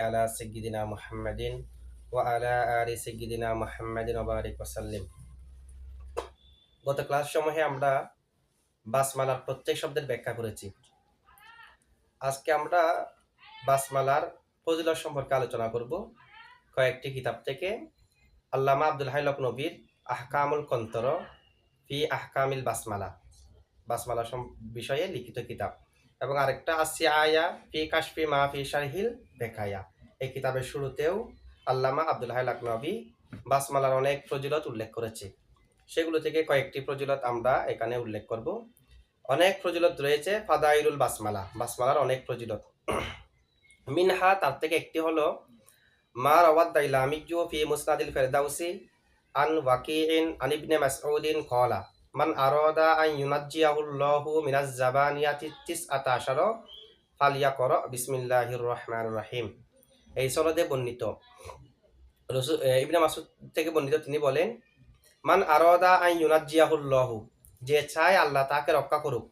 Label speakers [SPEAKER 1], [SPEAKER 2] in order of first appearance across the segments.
[SPEAKER 1] আলা সাইয়্যিদিনা মুহাম্মাদিন ওয়া আলা আলি সাইয়্যিদিনা মুহাম্মাদিন ওয়া বারিক ওয়া সাল্লিম। গত ক্লাস সমূহে আমরা বাসমালার প্রত্যেক শব্দের ব্যাখ্যা করেছি। আজকে আমরা বাসমালার ফজিলত সম্পর্কে আলোচনা করব কয়েকটি কিতাব থেকে। আল্লামা আব্দুল হাই লখনবীর আহকামুল কন্তর ফি আহকামিল বাসমালা, বাসমালা বিষয়ে লিখিত কিতাব, এবং আরেকটা আসিআয়া ফি কাশফি মা ফি শারহিল বেকায়া। এই কিতাবের শুরুতেও আল্লামা আব্দুল হাই লখনবী বাসমালার অনেক ফজিলত উল্লেখ করেছে। সেগুলো থেকে কয়েকটি ফজিলত আমরা এখানে উল্লেখ করব। অনেক ফজিলত রয়েছে ফাদাইলুল বাসমালা, বাসমালার অনেক ফজিলত। মিনহা, তার থেকে একটি হলো মা রাওয়াদ দাইলামিয়্যু ফি মুসনাদিল ফিরদাউসি আন ওয়াকিইন আন ইবনে মাসউদিন ক্বালা মান আরাদা আন ইউনাজ্জিয়াহুল্লাহু মিনাজ জাবানিয়াতি 19 ফালিয়াকরা বিসমিল্লাহির রহমানির রহিম। এই সনদে বর্ণিত, ইবনে মাসউদ থেকে বর্ণিত, তিনি বলেন, মান আরাদা আন ইউনাজ্জিয়াহুল্লাহু, যে চায় আল্লাহ তাকে রক্ষা করুক,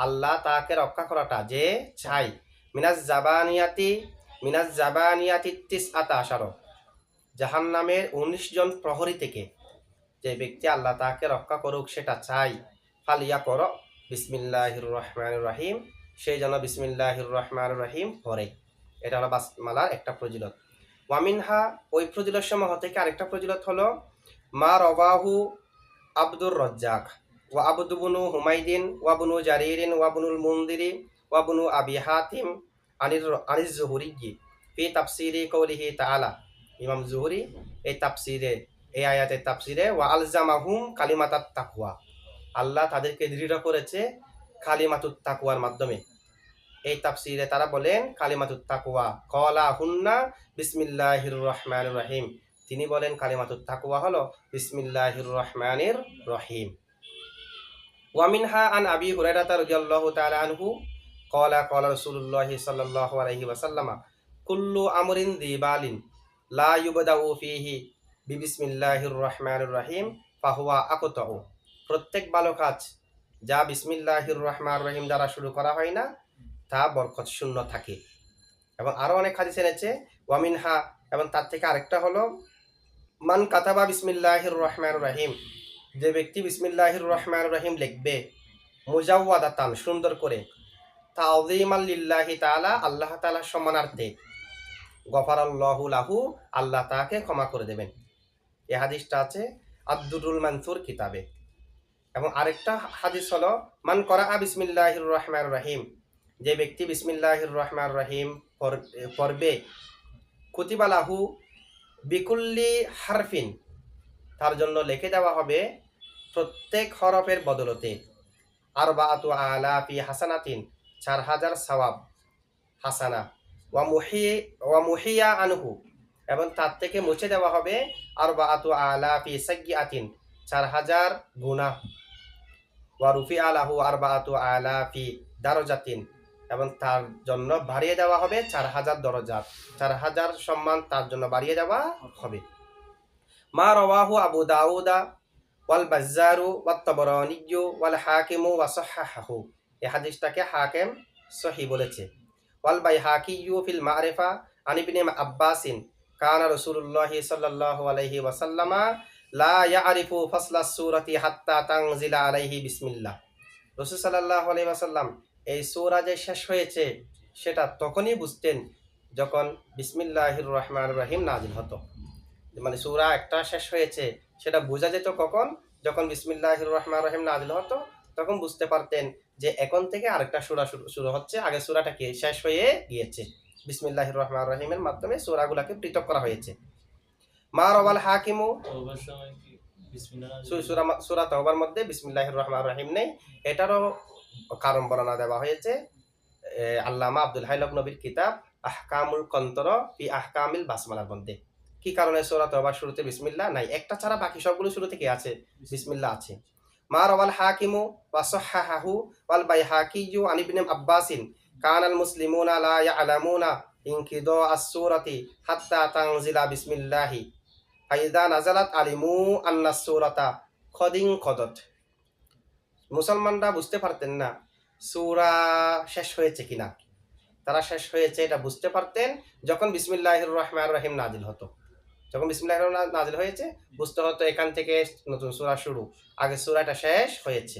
[SPEAKER 1] আল্লাহ তাকে রক্ষা করাটা যে চায়, মিনাজ জাবানিয়াতি 19 জাহান্নামের 19 জন প্রহরী থেকে যে ব্যক্তি আল্লাহ তাকে রক্ষা করুক সেটা চাই, ফালিয়া কর বিসমিল্লাহির রহমানির রহিম, সেই যেন বিসমিল্লাহির রহমানির রহিম পড়ে। এটা হলো বাসমালার একটা ফজিলত। ওয়ামিনহা, ওই ফজিলত সমূহ থেকে আরেকটা ফজিলত হলো মা রওয়াহু আব্দুর রাজ্জাক ওয়া আবদুবনু হুমাইদিন ওয়া বনু জারিরিন ওয়া বনুল মুনদিরি ওয়া বনু আবি হাতিম আনিজ জুহুরি ফি তাফসিরি কওলিহি তাআলা। ইমাম জুহরি এই তাফসিরে, এই আয়াতের তাফসিরে, ওয়া আলজামাহুম কালিমাতাত তাকওয়া, আল্লাহ তাদেরকে দৃঢ় করেছে কালিমাতুত তাকওয়ার মাধ্যমে। এই তাফসিরে তারা বলেন কালিমাতুত তাকওয়া ক্বালা হুন্না বিসমিল্লাহির রহমানির রহিম, তিনি বলেন কালিমাতুত তাকওয়া হলো বিসমিল্লাহির রহমানির রহিম। ওয়া মিনহা আন আবি হুরায়রা রাদিয়াল্লাহু তাআলা আনহু ক্বালা ক্বালা রাসূলুল্লাহি সাল্লাল্লাহু আলাইহি ওয়াসাল্লাম কুল্লু আমরিন যিবালিন লা ইউবদাউ ফিহি বিসমিল্লাহির রহমানির রহিম ফাহুয়া আকতাউ, প্রত্যেক ভালো কাজ যা বিসমিল্লাহির রহমানির রহিম দ্বারা শুরু করা হয় না তা বরকত শূন্য থাকে। এবং আরো অনেক হাদিস এনেছে ওয়ামিনহা, এবং তার থেকে আরেকটা হলো মান কাতাবা বিসমিল্লাহির রহমানির রহিম, যে ব্যক্তি বিসমিল্লাহির রহমানির রহিম লিখবে মুজাওয়াদাতান, সুন্দর করে, তাওযীমান লিল্লাহি তাআলা, আল্লাহ তাআলার সম্মানার্থে, গফারাল্লাহু লাহু, আল্লাহ তাকে ক্ষমা করে দেবেন। এই হাদিসটা আছে আদ-দুরুল মানসুর কিতাবে। এবং আরেকটা হাদিস হলো মান করাআ বিসমিল্লাহির রহমানির রহিম, যে ব্যক্তি বিসমিল্লাহির রহমানির রহিম পড়বে, কুতিবা লাহু বিকুল্লি হারফিন, তার জন্য লিখে দেওয়া হবে প্রত্যেক হরফের বদলতে আরবাআতু আলাফি হাসানাতিন, 4000 সওয়াব হাসানা, ওয়া মুহিয়া আনহু, এবং তার থেকে মুছে দেওয়া হবে আরবাআতু আলাফি সাইয়্যাতিন, 4000 গুনাহ, ওয়া রুফিআ লাহু আরবাআতু আলাফি দারাজাতিন, এবং তার জন্য বাড়িয়ে দেওয়া হবে 4000 দরজাত, 4000 সম্মান তার জন্য বাড়িয়ে দেওয়া হবে। মা রাওয়াহু আবু দাউদা ওয়াল বাজ্জারু ওয়াত তাবরানিয়্যু ওয়াল হাকিমু ওয়া সাহহাহু, এই হাদিসটাকে হাকিম সহিহ বলেছে। ওয়াল বাইহাকিয়্যু ফিল মা'রিফা আন ইবনে আব্বাসিন কানা রাসূলুল্লাহি সাল্লাল্লাহু আলাইহি ওয়াসাল্লামা লা ইয়ারিফু ফাসলা সূরাতি হাত্তা তানজিলা আলাইহি বিসমিল্লাহ, রাসূল সাল্লাল্লাহু আলাইহি ওয়াসাল্লাম এই সূরা যে শেষ হয়েছে সেটা তখনই বুঝতেন যখন বিসমিল্লাহির রহমানির রহিম নাজিল হতো। মানে সূরা একটা শেষ হয়েছে সেটা বোঝা যেত কখন, যখন বিসমিল্লাহির রহমানির রহিম নাজিল হতো, তখন বুঝতে পারতেন যে এখন থেকে আরেকটা সূরা শুরু হচ্ছে, আগে সূরাটা কি শেষ হয়ে গিয়েছে। বিসমিল্লাহির রহমানির রহিমের মাধ্যমে সূরাগুলোকে পৃথক করা হয়েছে। মা রাওয়াল হাকিমু, সূরা তাওবার মধ্যে বিসমিল্লাহির রহমানির রহিম নেই, এটারও কারণ বর্ণনা দেওয়া হয়েছে আল্লামা আব্দুল হাই লখনবীর কিতাব আহকামুল কন্তর ফি আহকামিল বাসমালার মধ্যে। কি কারণে সূরা তাওবার শুরুতে বিসমিল্লাহ নাই? একটা ছাড়া বাকি সবগুলো শুরু থেকে আছে, বিসমিল্লাহ আছে। মা রাওয়াল হাকিমু ওয়া সাহহাহু ওয়াল বাইহাকিয়্যু আন ইবনে আব্বাসিন কানাল মুসলিমুনা লা ইয়ালামুনা ইনকিদা আস-সূরাতি হাত্তা তানজিলা বিসমিল্লাহি ফাইদা নাজালাত আলিমু আন্নাস সূরাতা কদিন কদত, মুসলমানরা বুঝতে পারতেন না সূরা শেষ হয়েছে কিনা, তারা শেষ হয়েছে এটা বুঝতে পারতেন যখন বিসমিল্লাহির রহমানির রহিম নাজিল হতো। যখন বিসমিল্লাহির রহমানির নাজিল হয়েছে বুঝতে হতো এখান থেকে নতুন সূরা শুরু, আগে সূরাটা শেষ হয়েছে।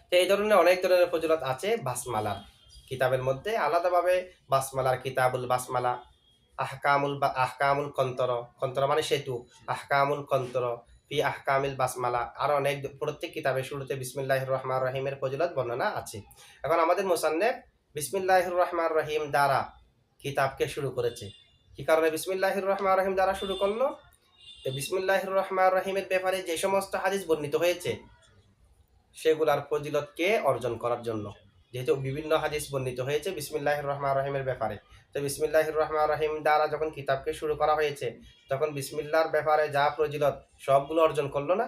[SPEAKER 1] তো এই ধরনের অনেক ধরনের ফজিলত আছে বাসমালার। কিতাবের মধ্যে আলাদাভাবে বাসমালার কিতাবুল বাসমালা, আহকামুল কন্তর, কন্তর মানে সেতু, আহকামুল কন্তর, ফি আহকামিল বাসমালা, আর অনেক প্রত্যেক কিতাবের শুরুতে বিসমিল্লাহির রহমানির রহিমের ফজিলত বর্ণনা আছে। এখন আমাদের মুসান্নেফ বিসমিল্লাহির রহমানির রহিম দ্বারা কিতাবকে শুরু করেছে। কি কারণে বিসমিল্লাহির রহমানির রহিম দ্বারা শুরু করলো? বিসমিল্লাহির রহমানির রহিমের ব্যাপারে যে সমস্ত হাদিস বর্ণিত হয়েছে সেগুলার ফজিলতকে অর্জন করার জন্য। যেহেতু বিভিন্ন হাদিস বর্ণিত হয়েছে বিসমিল্লাহির রহমানির রহিমের ব্যাপারে, তো বিসমিল্লাহির রহমানির রহিম দ্বারা যখন কিতাবকে শুরু করা হয়েছে তখন বিসমিল্লাহর ব্যাপারে যা ফজিলত সবগুলো অর্জন করলো না?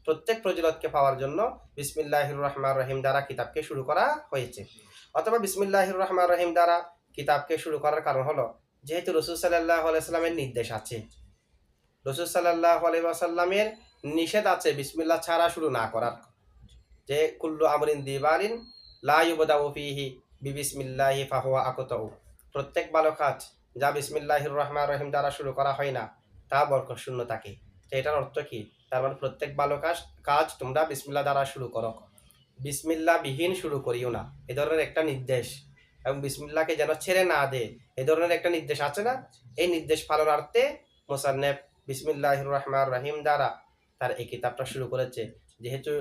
[SPEAKER 1] প্রত্যেক ফজিলতকে পাওয়ার জন্য বিসমিল্লাহির রহমানির রহিম দ্বারা কিতাবকে শুরু করা হয়েছে। অথবা বিসমিল্লাহির রহমানির রহিম দ্বারা কিতাবকে শুরু করার কারণ হলো যেহেতু রাসূল সাল্লাল্লাহু আলাইহি ওয়াসাল্লামের নির্দেশ আছে, রাসূল সাল্লাল্লাহু আলাইহি ওয়াসাল্লামের নিষেধ আছে বিসমিল্লাহ ছাড়া শুরু না করার, যে কুল্লু আমরিন দিবারিন লা ইউবদাউ ফিহি বিবিসমিল্লাহি ফাহুয়া আকতাউ, প্রত্যেক ভালো কাজ যা বিসমিল্লাহির রহমানির রহিম দ্বারা শুরু করা হয় না তা বরকত শূন্য থাকে। তো এটার অর্থ কি? তার মানে প্রত্যেক ভালো কাজ তোমরা বিসমিল্লাহ দ্বারা শুরু করো, বিসমিল্লাহ বিহীন শুরু করিও না, এ ধরনের একটা নির্দেশ। এবং বিসমিল্লাহকে যেন ছেড়ে না দে, এ ধরনের একটা নির্দেশ আছে না? এই নির্দেশ পালনার্থে মুসান্নেফ বিসমিল্লাহির রহমানির রহিম দ্বারা তার এই কিতাবটা শুরু করেছে। যেহেতু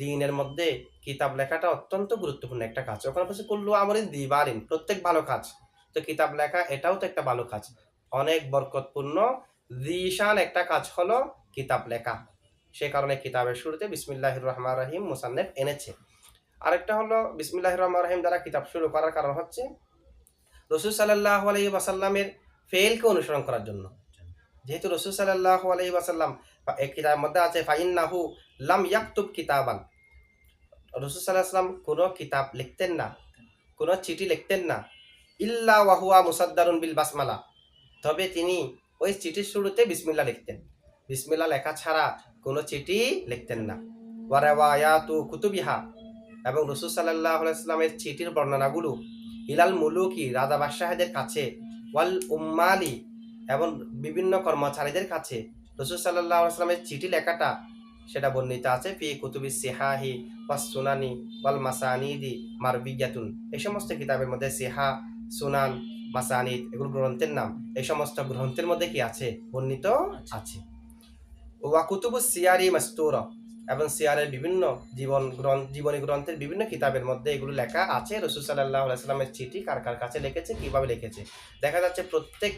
[SPEAKER 1] দিনের মধ্যে কিতাব লেখাটা অত্যন্ত গুরুত্বপূর্ণ একটা কাজ। ওখানে বলছে কুল্লু আমরিন দিবারিন, প্রত্যেক ভালো কাজ। তো কিতাব লেখা এটাও তো একটা ভালো কাজ, অনেক বরকতপূর্ণ জিশান একটা কাজ হলো কিতাব লেখা। সে কারণে কিতাবের শুরুতে বিসমিল্লাহির রহমানির রহিম মুসান্নেফ এনেছে। আরেকটা হলো বিসমিল্লাহির রহমানির রহিম দ্বারা কিতাব শুরু করার কারণ হচ্ছে রাসূল সাল্লাল্লাহু আলাইহি ওয়াসাল্লামের ফেলকে অনুসরণ করার জন্য। যেহেতু রাসূল সাল্লাল্লাহু আলাইহি ওয়াসাল্লাম এই কিতাবের মধ্যে আছে ফাইন্নাহু লাম ইয়াকতুব কিতাবান, রাসূল সাল্লাল্লাহু আলাইহি ওয়াসাল্লাম কোনো কিতাব লিখতেন না, কোনো চিঠি লিখতেন না, ইল্লা ওয়া হুয়া মুসাদ্দারুন বিল বাসমালা, তবে তিনি ওই চিঠির শুরুতে বিসমিল্লাহ লিখতেন। বিসমিল্লাহ লেখা ছাড়া কোনো চিঠি লিখতেন না। ওয়া রাওয়ায়াতু কুতুবিহা, এবং রাসূল সাল্লাল্লাহু আলাইহি ওয়াসাল্লামের চিঠির বর্ণনাগুলো ইলাল মুলুকি, রাজা বাদশাহদের কাছে, ওয়াল উম্মালি, এবং বিভিন্ন কর্মচারীদের কাছে রাসূল সাল্লাল্লাহু আলাইহি ওয়াসাল্লামের চিঠি লেখাটা সেটা বর্ণিত আছে ফি কুতুবিস সিহাহি ওয়াস সুনানি ওয়াল মাসানিদি মারবিয়াতুন। এই সমস্ত কিতাবের মধ্যে সিহা, সুনান, মাসানিদ এগুলো গ্রন্থের নাম, এই সমস্ত গ্রন্থের মধ্যে কি আছে? বর্ণিত আছে। ওয়া কুতুবুস সিয়ারি মাসতুরা, এবং সিয়ারের বিভিন্ন জীবনী গ্রন্থের বিভিন্ন কিতাবের মধ্যে এগুলো লেখা আছে রাসূল সাল্লাল্লাহু আলাইহি ওয়াসাল্লামের চিঠি কার কার কাছে লিখেছে, কিভাবে লিখেছে। দেখা যাচ্ছে প্রত্যেক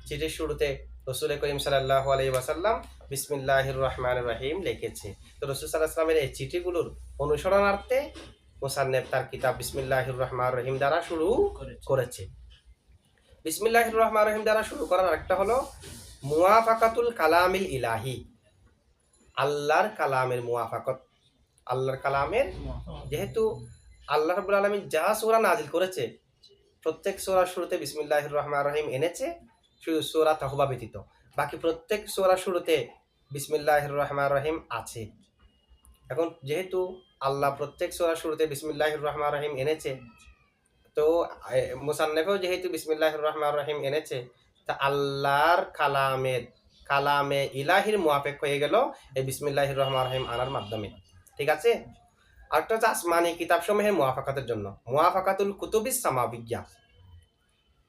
[SPEAKER 1] চিঠির শুরুতে রাসূল করিম সাল্লাল্লাহু আলাইহি ওয়াসাল্লাম বিসমিল্লাহির রহমানির রহিম লিখেছে। তো রাসূল সাল্লাল্লাহু আলাইহি ওয়াসাল্লামের এই চিঠিগুলোর অনুসরণার্থে মুসান্নেফ তার কিতাব বিসমিল্লাহির রহমানির রহিম দ্বারা শুরু করেছে। বিসমিল্লাহির রহমানির রহিম দ্বারা শুরু করার একটা হলো মুওয়াফাকাতুল কালামিল ইলাহি, আল্লাহর কালামের মুওয়াফাকত, আল্লাহর কালামের, যেহেতু আল্লাহ রাব্বুল আলামিন যা সূরা নাজিল করেছে প্রত্যেক সূরার শুরুতে বিসমিল্লাহির রহমানির রহিম এনেছে, শুধু সূরা তাওবা ব্যতীত বাকি প্রত্যেক সূরার শুরুতে বিসমিল্লাহির রহমানির রহিম আছে। এখন যেহেতু আল্লাহ প্রত্যেক সূরার শুরুতে বিসমিল্লাহির রহমানির রহিম এনেছে, তো মুসান্নেফেও যেহেতু বিসমিল্লাহির রহমানির রহিম এনেছে, তা আল্লাহর কালামে ইলাহির মুওয়াফিক হয়ে গেল এই বিসমিল্লাহির রহমানির রহিম আনার মাধ্যমে। ঠিক আছে। আরেকটা হচ্ছে আসমানি কিতাবসমূহের মুওয়াফাকাতের জন্য, মুওয়াফাকাতুল কুতুবিস সামাবিয়্যা।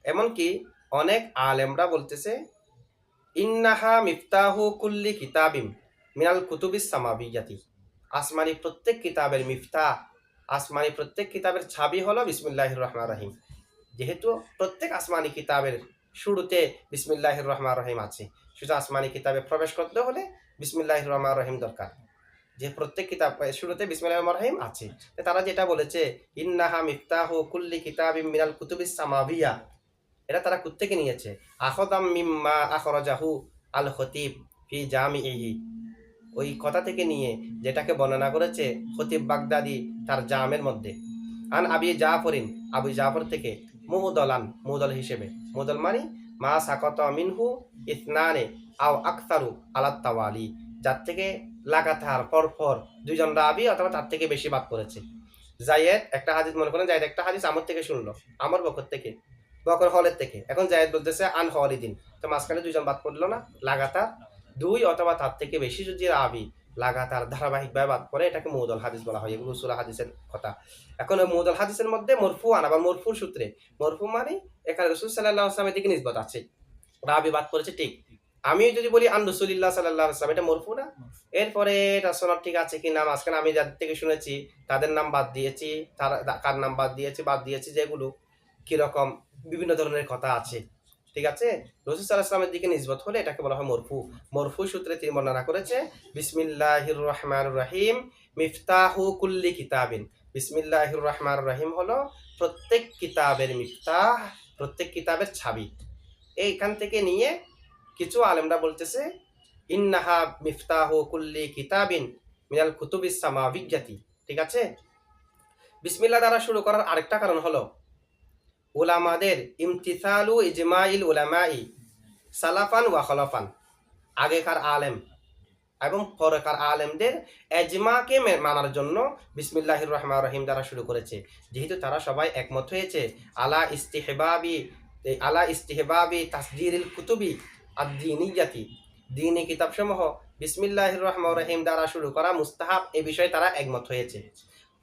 [SPEAKER 1] এমনকি অনেক আলেমরা বলতেছে ইন্নাহা মিফতাহু কুল্লি কিতাবিম মিনাল কুতুবিস সামাবিয়্যাতি, আসমানি প্রত্যেক কিতাবের মিফতাহ, আসমানি প্রত্যেক কিতাবের ছাবি হলো বিসমিল্লাহির রহমানির রহিম। যেহেতু প্রত্যেক আসমানি কিতাবের শুরুতে বিসমিল্লাহির রহমানির রহিম আছে, শুধু আসমানি কিতাবে প্রবেশ করতে হলে বিসমিল্লাহির রহমানির রহিম দরকার। যে প্রত্যেক কিতাব শুরুতে বিসমিল্লাহির রহমানির রহিম আছে, তারা যেটা বলেছে ইন্নাহা মিফতাহু কুল্লি কিতাবিম মিনাল কুতুবিস সামাবিয়্যা, এটা তারা কোত্থেকে নিয়েছে? আখদাম মিম্মা আখরাজাহু আল খতিব ফি জামিইহি, ওই কথা থেকে নিয়ে যেটাকে বর্ণনা করেছে খতিব বাগদাদি তার জামের মধ্যে। আন আবি জাফরিন, আবু জাফর থেকে, মুদল হিসেবে, মুদল মানে মা সাকাত মিনহু ইসনানে আও আকসারু আলাত তাওয়ালি, যার থেকে লাগাতার পরপর দুইজন রাবি অথবা তার থেকে বেশি বাদ করেছে। জায়েদ একটা হাদিস, মনে করেন জায়েদ একটা হাদিস আমার থেকে শুনলো, আমার বকর থেকে, বকর হলের থেকে। এখন জায়েদ বলতেছে আন হলিদিন, তো মাঝখানে দুইজন বাদ পড়লো না? লাগাতার দুই অথবা তার থেকে বেশি যদি রাবি লাগাতার ধারাবাহিকভাবে বাদ পড়ে, এটাকে মৌদুল হাদিস বলা হয়। এগুলো উসুল হাদিসের কথা। এখন ওই মৌদুল হাদিসের মধ্যে মরফু আবার মরফুর সূত্রে, মরফু মানে এখানে রাসূল সাল্লাল্লাহু আলাইহি ওয়াসাল্লামের দিকে নিসবত আছে, রাবি বাদ পড়েছে ঠিক। আমি যদি বলি আন রাসূলিল্লাহ সাল্লাল্লাহু আলাইহি ওয়াসাল্লাম, এটা মরফু না? এরপরে এটা সনদ ঠিক আছে কি না, মাঝখানে আমি যাদের থেকে শুনেছি তাদের নাম বাদ দিয়েছি, তারা কার নাম বাদ দিয়েছি যেগুলো কিরকম বিভিন্ন ধরনের কথা আছে, ঠিক আছে? রাসূল সাল্লাল্লাহু আলাইহি ওয়াসাল্লামের দিকে নিসবত হলে এটাকে বলা হয় মরফু। মরফু সূত্রে তিনি বর্ণনা করেছে বিসমিল্লাহির রহমানির রহিম মিফতাহু কুল্লি কিতাবিন। বিসমিল্লাহির রহমানির রহিম হলো প্রত্যেক কিতাবের মিফতাহ, প্রত্যেক কিতাবের চাবি। এইখান থেকে নিয়ে কিছু আলেমরা বলতেছে ইন্নাহা মিফতাহু কুল্লি কিতাবিন মিনাল কুতুবিস সামাবিয়্যাতি, ঠিক আছে? বিসমিল্লাহ দ্বারা শুরু করার আরেকটা কারণ হলো উলামাদের ইমতিসালু ইজমাইল উলামাই সালাফান ওয়া খলাফান, আগেকার আলেম এবং পরেকার আলেমদের এজমাকে মানার জন্য বিসমিল্লাহির রহমানির রহিম দ্বারা শুরু করেছে, যেহেতু তারা সবাই একমত হয়েছে আলা ইস্তিহবাবি তাসদিরিল কুতুবি আদ-দীনিয়াতি, দ্বীনি কিতাবসমূহ বিসমিল্লাহির রহমানির রহিম দ্বারা শুরু করা মুস্তাহাব, এই বিষয়ে তারা একমত হয়েছে।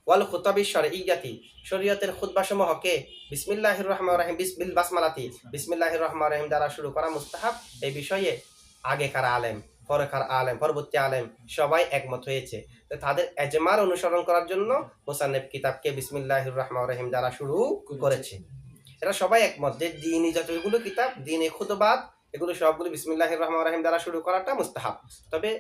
[SPEAKER 1] ওয়াল খুতাবি শরঈয়াতি, শরীয়তের খুতবাসমূহকে বিসমিল্লাহির রহমানির রহিম বাসমালাতি বিসমিল্লাহির রহমানির রহিম দ্বারা শুরু করা মুস্তাহাব, এই বিষয়ে আগেকার আলেম, পরেকার আলেম, পরবর্তী আলেম সবাই একমত হয়েছে। তো তাদের এজমার অনুসরণ করার জন্য মুসান্নিফ কিতাবকে বিসমিল্লাহির রহমানির রহিম দ্বারা শুরু করেছে। এরা সবাই একমত যে দ্বীনি যতগুলো কিতাব, দ্বীনি খুতবাত, এগুলো সবগুলো বিসমিল্লাহির রহমানির রহিম দ্বারা শুরু করাটা মুস্তাহাব। তবে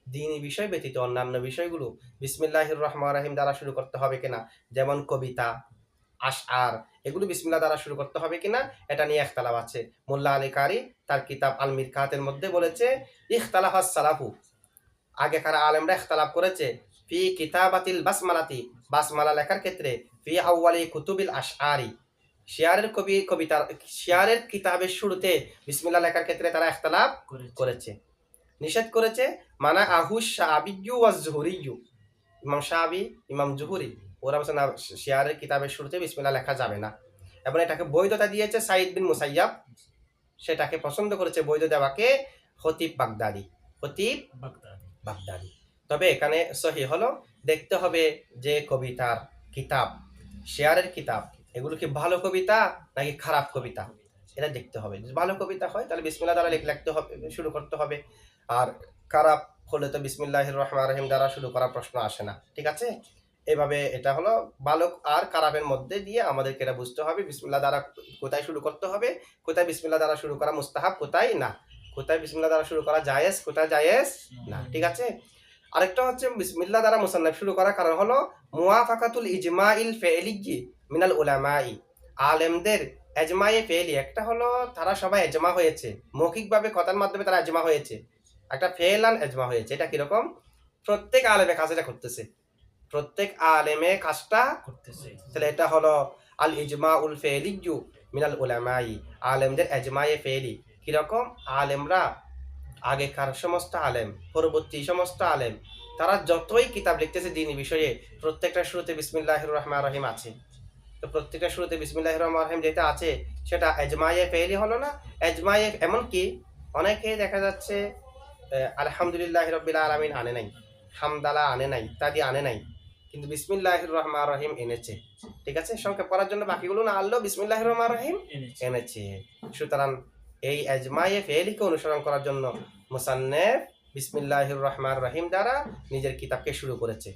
[SPEAKER 1] দ্বীনি বিষয় ব্যতীত অন্যান্য বিষয়গুলো বিসমিল্লাহির রহমানির রহিম দ্বারা শুরু করতে হবে কিনা, যেমন কবিতা, আশআর, এগুলো বিসমিল্লাহ দ্বারা শুরু করতে হবে কিনা, এটা নিয়ে ইখতিলাফ আছে। মোল্লা আলী কারি তার কিতাব আল মিরকাতের মধ্যে বলেছে ইখতালাফাস সালাফু, আগেকার আলেমরা ইখতিলাফ করেছে ফি কিতাবাতিল বাসমালাতি, বাসমালা লেখার ক্ষেত্রে, ফি আউয়ালি কুতুবিল আশআরি, শিয়ারের কিতাবের শুরুতে বিসমিল্লাহ লেখার ক্ষেত্রে তারা ইখতিলাফ করেছে, নিষেধ করেছে। মানা আহু শাবিয়্যু ওয়াজ জুহুরিয়্যু, ইমাম শাবি, ইমাম জুহুরি, ওরা বলছে না, শিয়ারের কিতাবের শুরুতে বিসমিল্লাহ লেখা যাবে না। এবং এটাকে বৈধতা দিয়েছে সাইদ বিন মুসাইয়াব, সেটাকে পছন্দ করেছে বৈধ দেওয়াকে খতিব বাগদাদি। তবে এখানে সহি হলো দেখতে হবে যে কবিতার কিতাব, শেয়ারের কিতাব, এগুলো কি ভালো কবিতা নাকি খারাপ কবিতা, এটা দেখতে হবে। যদি ভালো কবিতা হয় তাহলে বিসমিল্লাহ দ্বারা লিখতে হবে, শুরু করতে হবে। আর খারাপ হলে তো বিসমিল্লাহির রহমানির রহিম দ্বারা শুরু করার প্রশ্ন আসে না, ঠিক আছে? এভাবে এটা হলো ভালো আর খারাপের মধ্যে দিয়ে আমাদেরকে এটা বুঝতে হবে বিসমিল্লাহ দ্বারা কোথায় শুরু করতে হবে, কোথায় বিসমিল্লাহ দ্বারা শুরু করা মুস্তাহাব, কোথায় না, কোথায় বিসমিল্লাহ দ্বারা শুরু করা জায়েজ, কোথায় জায়েজ না, ঠিক আছে? আরেকটা হচ্ছে বিসমিল্লাহ দ্বারা মুসান্নাফ শুরু করার কারণ হলো মুওয়াফাকাতুল ইজমাইল ফি'লি মিনাল উলামাই, আলেমদের এজমায়ে ফেলি। একটা হলো তারা সবাই এজমা হয়েছে, মৌখিকভাবে কথার মাধ্যমে তারা এজমা হয়েছে, একটা ফেলান এজমা হয়েছে। এটা কিরকম? প্রত্যেক আলেমে কাজটা করতেছে, প্রত্যেক আলেমে কাজটা করতেছে, তাহলে এটা হলো আল ইজমাউল ফেলিয়্যু মিনাল উলামাই, আলেমদের এজমায়ে ফেলি। কিরকম? আলেমরা আগেকার সমস্ত আলেম, পরবর্তী সমস্ত আলেম, তারা যতই কিতাব লিখতেছে দ্বীনি বিষয়ে, প্রত্যেকটা শুরুতে বিসমিল্লাহির রহমানির রহিম আছে। তো প্রত্যেকটা শুরুতে বিসমিল্লাহির রহমানির রহিম যেটা আছে সেটা এজমায়ে ফেলি হলো না? এজমায়ে, এমনকি অনেকে দেখা যাচ্ছে আলহামদুলিল্লাহি রাব্বিল আলামিন আনে নাই, হামদালা আনে নাই, ইত্যাদি আনে নাই, কিন্তু বিসমিল্লাহির রহমানির রহিম এনেছে, ঠিক আছে? সংক্ষেপ করার জন্য বাকিগুলো না আনলেও বিসমিল্লাহির রহমানির রহিম এনেছে। সুতরাং এই এজমায়ে ফেলিকে অনুসরণ করার জন্য মুসান্নিফ বিসমিল্লাহির রহমানির রহিম দ্বারা নিজের কিতাবকে শুরু করেছে।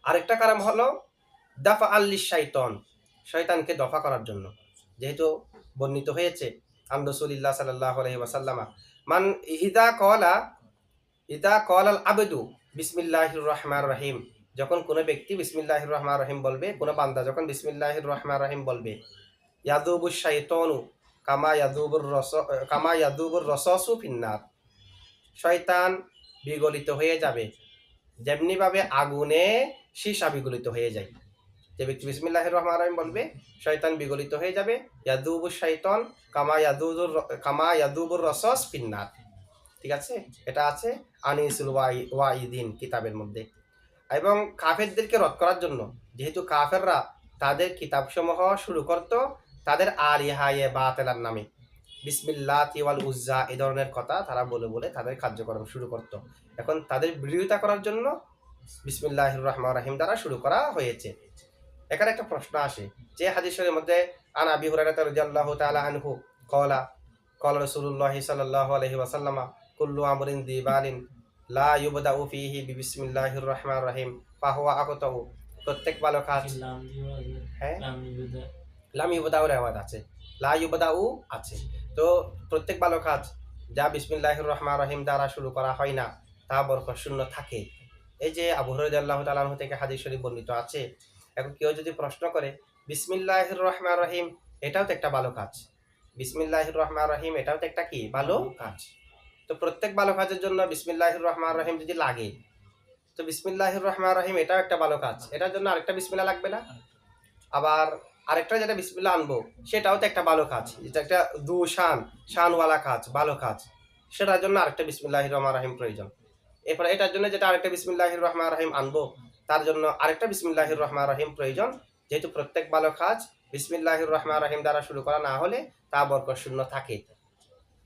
[SPEAKER 1] আরেকটা কারণ হলো দাফা আল্লিশ শাইতান, শয়তানকে দফা করার জন্য, যেহেতু বর্ণিত হয়েছে আন রাসূলিল্লাহ সাল্লাল্লাহু আলাইহি ওয়াসাল্লাম মান ইদা ক্বালা আল আবদু বিসমিল্লাহির রহমানির রহিম, যখন কোনো ব্যক্তি বিসমিল্লাহির রহমানির রহিম বলবে, কোনো বান্দা যখন বিসমিল্লাহির রহমানির রহিম বলবে, ইয়াদুবুশ শাইতানু কামা ইয়াদুবুর রসাসু ফিন্নার, শয়তান বিগলিত হয়ে যাবে যেমনিভাবে আগুনে সীসা বিগলিত হয়ে যায়। যে ব্যক্তি বিসমিল্লাহির রহমানির রহিম বলবে, শয়তান বিগলিত হয়ে যাবে। ইয়াদুবুশ শাইতান কামা ইয়াদুবুর রসাস ফিন্নার, ঠিক আছে? এটা আছে আনিসুল ওয়াইদিন কিতাবের মধ্যে। এবং কাফেরদেরকে রদ করার জন্য যেহেতু কাফেররা তাদের কিতাবসমূহ শুরু করত তাদের আলিহায়ে বাতেলার নামে, বিসমিল্লাতি ওয়াল উজ্জা এই ধরনের কথা তারা বলে বলে তাদের কার্যক্রম শুরু করত। এখন তাদের বিরোধিতা করার জন্য বিসমিল্লাহির রহমানির রহিম দ্বারা শুরু করা হয়েছে। এখানে একটা প্রশ্ন আসে যে হাদিসের মধ্যে আন আবি হুরায়রা রাদিয়াল্লাহু তাআলা আনহু ক্বালা ক্বালা রাসূলুল্লাহ সাল্লাল্লাহু আলাইহি ওয়াসাল্লাম কুল্লু আমরিন দিবালিন লা ইউবদাউ ফীহি বিসমিল্লাহির রহমানির রহিম ফাহুয়া আকতাউ। প্রত্যেক ভালো কাজ, হ্যাঁ লাম ইউবদাউ রেওয়ায়াত আছে, লা ইউবদাউ আছে। তো প্রত্যেক ভালো কাজ যা বিসমিল্লাহির রহমানির রহিম দ্বারা শুরু করা হয় না তা বরকত শূন্য থাকে। এই যে আবু হুরায়রা রাদিয়াল্লাহু তাআলা আনহু থেকে হাদিস শরীফ বর্ণিত আছে। এখন কেউ যদি প্রশ্ন করে বিসমিল্লাহির রহমানির রহিম এটাও তো একটা ভালো কাজ, বিসমিল্লাহির রহমানির রহিম এটাও তো একটা কি ভালো কাজ, তো প্রত্যেক ভালো কাজের জন্য বিসমিল্লাহির রহমানির রহিম যদি লাগে তো বিসমিল্লাহির রহমানির রহিম এটাও একটা ভালো কাজ, এটার জন্য আরেকটা বিসমিল্লাহ লাগবে না? আবার আরেকটা যেটা বিসমিল্লাহ আনবো সেটাও তো একটা ভালো কাজ, এটা একটা শানওয়ালা কাজ, ভালো কাজ, সেটার জন্য আরেকটা বিসমিল্লাহির রহমানির রহিম প্রয়োজন। এরপর এটার জন্য যেটা আরেকটা বিসমিল্লাহির রহমানির রহিম আনবো তার জন্য আরেকটা বিসমিল্লাহির রহমানির রহিম প্রয়োজন। যেহেতু প্রত্যেক ভালো কাজ বিসমিল্লাহির রহমানির রহিম দ্বারা শুরু করা না হলে তা বরকত শূন্য থাকে।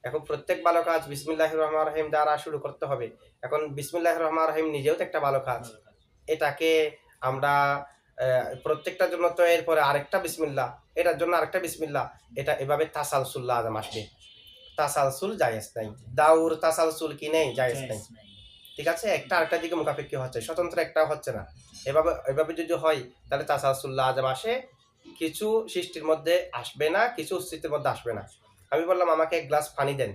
[SPEAKER 1] এখন প্রত্যেক ভালো কাজ বিসমিল্লাহির রহমানির রহিম দ্বারা শুরু করতে হবে। এখন বিসমিল্লাহির রহমানির রহিম নিজেও তো একটা ভালো কাজ, এটাকে আমরা প্রত্যেকটার জন্য তো এরপরে আরেকটা বিসমিল্লাহ, এটার জন্য আরেকটা বিসমিল্লাহ, এটা এভাবে তাসালসুল লাজম আসবে। তাসালসুল জায়েজ নাই, দাউর তাসালসুল কি নেই, জায়েজ নাই। ঠিক আছে, একটা আরেকটার দিকে মুখাপেক্ষি হচ্ছে, স্বতন্ত্র একটা হচ্ছে না। এভাবে এভাবে যদি হয় তাহলে তাসালসুল লাজম আসে, কিছু সৃষ্টির মধ্যে আসবে না, কিছু অস্তিত্বের মধ্যে আসবে না। আমি বললাম আমাকে এক গ্লাস পানি দেন,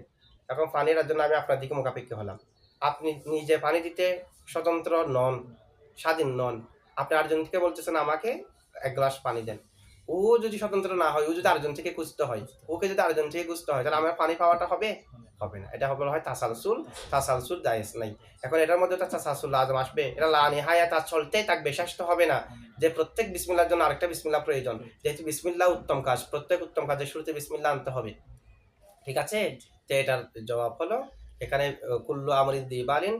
[SPEAKER 1] এখন পানির জন্য আমি আপনার দিকে মুখাপেক্ষি হলাম। আপনি নিজে পানি দিতে স্বতন্ত্র নন, স্বাধীন নন, আপনি আরেকজন থেকে বলতেছেন আমাকে এক গ্লাস পানি দেন। ও যদি স্বতন্ত্র না হয়, ও যদি আরেকজন থেকে খুঁজতে হয়, ওকে যদি আরেকজন থেকে খুঁজতে হয়, তাহলে আমার পানি পাওয়াটা হবে হবে না। এটা হবে হয় তাসালসুল, তাসালসুল জায়েজ নাই। এখন এটার মধ্যে তো তাসালসুল লাজম আসবে, এটা লা নিহায়া তা চলতেই থাকবে, শেষ তো হবে না যে প্রত্যেক বিসমিল্লাহর জন্য আরেকটা বিসমিল্লাহ প্রয়োজন। যেহেতু বিসমিল্লাহ উত্তম কাজ, প্রত্যেক উত্তম কাজের শুরুতে বিসমিল্লাহ আনতে হবে। ঠিক আছে, তো এটার জবাব হলো এখানে কুল্লু আমরিন দিবালিন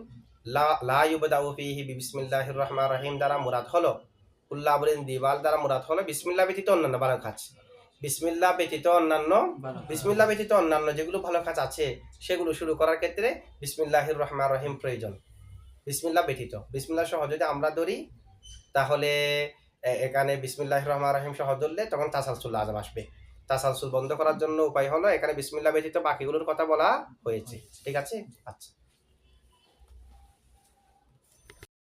[SPEAKER 1] লা ইউবদাউ ফীহি বিসমিল্লাহির রহমানির রহিম দ্বারা মুরাদ হলো, কুল্লু আমরিন দিবাল দ্বারা মুরাদ হলো বিসমিল্লাহ ব্যতীত অন্যান্য ভালো কাজ। বিসমিল্লাহ ব্যতীত অন্যান্য, বিসমিল্লাহ ব্যতীত অন্যান্য যেগুলো ভালো কাজ আছে সেগুলো শুরু করার ক্ষেত্রে বিসমিল্লাহির রহমানির রহিম প্রয়োজন। বিসমিল্লাহ ব্যতীত, বিসমিল্লাহ সহ যদি আমরা ধরি তাহলে এখানে বিসমিল্লাহির রহমানির রহিম সহ ধরলে তখন তাসালসুল লাজম আসবে। তাসালসুল বন্ধ করার জন্য উপায় হলো এখানে বিসমিল্লাহ ব্যতীত বাকিগুলোর কথা বলা হয়েছে। ঠিক আছে, আচ্ছা।